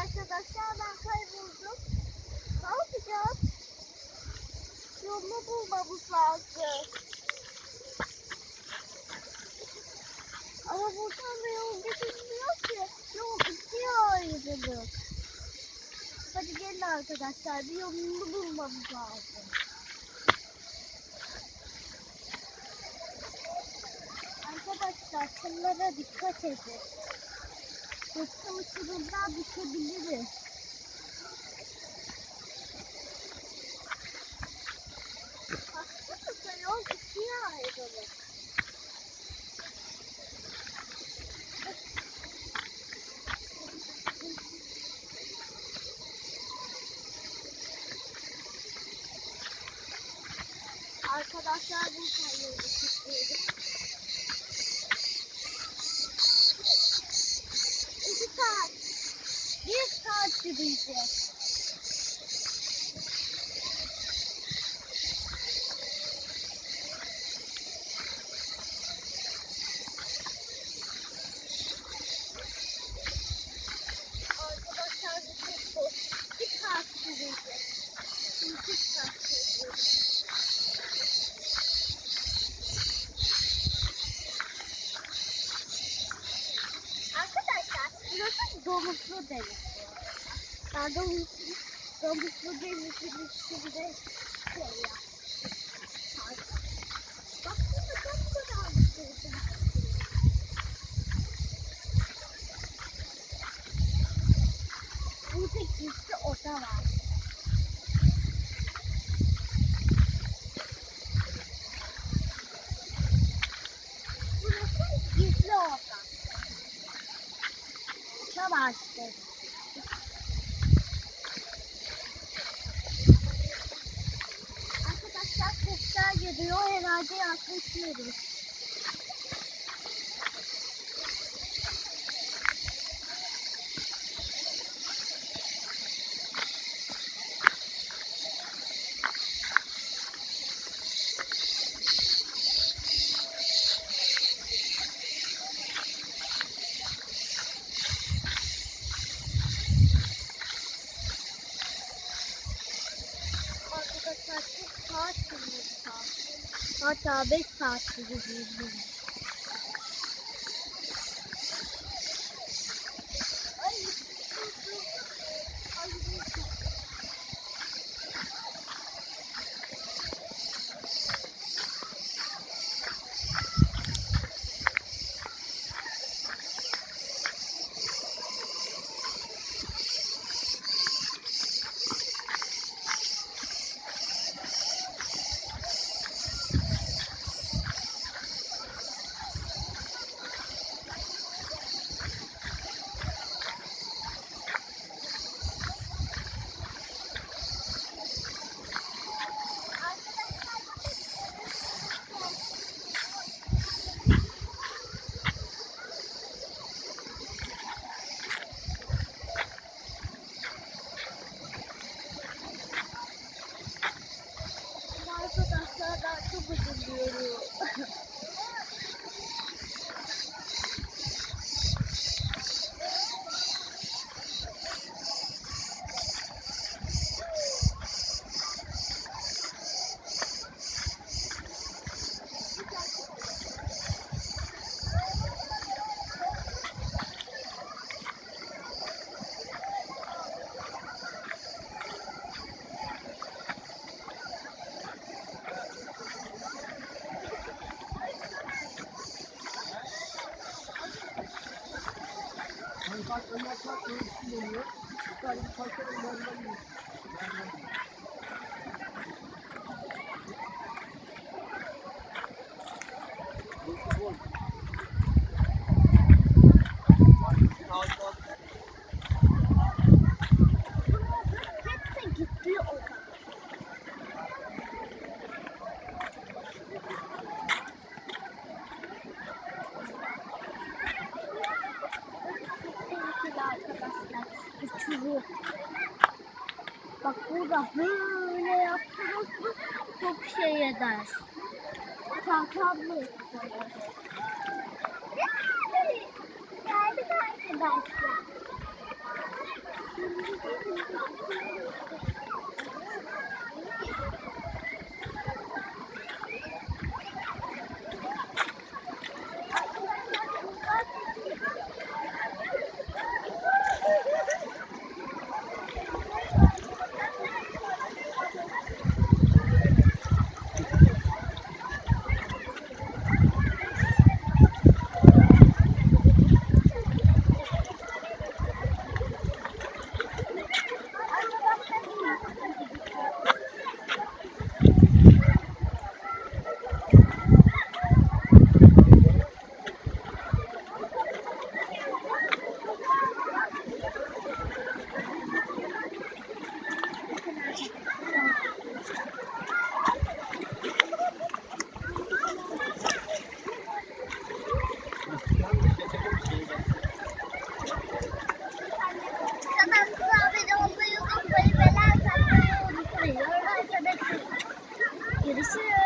Arkadaşlar ben kayboldum. Ne yapacağız? Yolunu bulmamız lazım. Ama buradan da yol geçilmiyor ki. Yol ikiye ayrılır. Hadi gelin arkadaşlar, bir yolunu bulmamız lazım. Arkadaşlar şunlara dikkat edin. Yoksa uçurumdan düşebiliriz. Baksanıza yol ikiye ayrılır. Arkadaşlar bu sayıları tutuyoruz. 2 saat, 1 saat yürüyeceğiz. Arkadaşlar bu çok zor. 2 saat yürüyeceğiz. 2 saat yürüyeceğiz. Arkadaşlar burası Domuzlu Deniz bu arada. Ben Domuzlu Deniz'in üstünde şey yaptım. Baksana çok kadar bir şey. Burada gizli oda var. Burası gizli oda. Çamaşır. Arkadaşlar sesler geliyor. Herhalde yaklaşıyoruz. Arkadaşlar çok saat sürüyoruz. Hatta 5 saat sürüyoruz. Arkadaşlar ben çok üzülüyorum. Bak onlar çok ölçüm oluyor. Yukarı bir parçanın yanından gidiyor. Hepsi gitti o kadar. Tehlikeli arkadaşlar. Uçurum. Bak burada böyle yaptırırsın çok şey eder. Çantamlı yapıyor. Geldik arkadaşlar. Kanalımıza abone olmayı unutmayın ve like atmayı unutmayın. Arkadaşlar görüşürüz.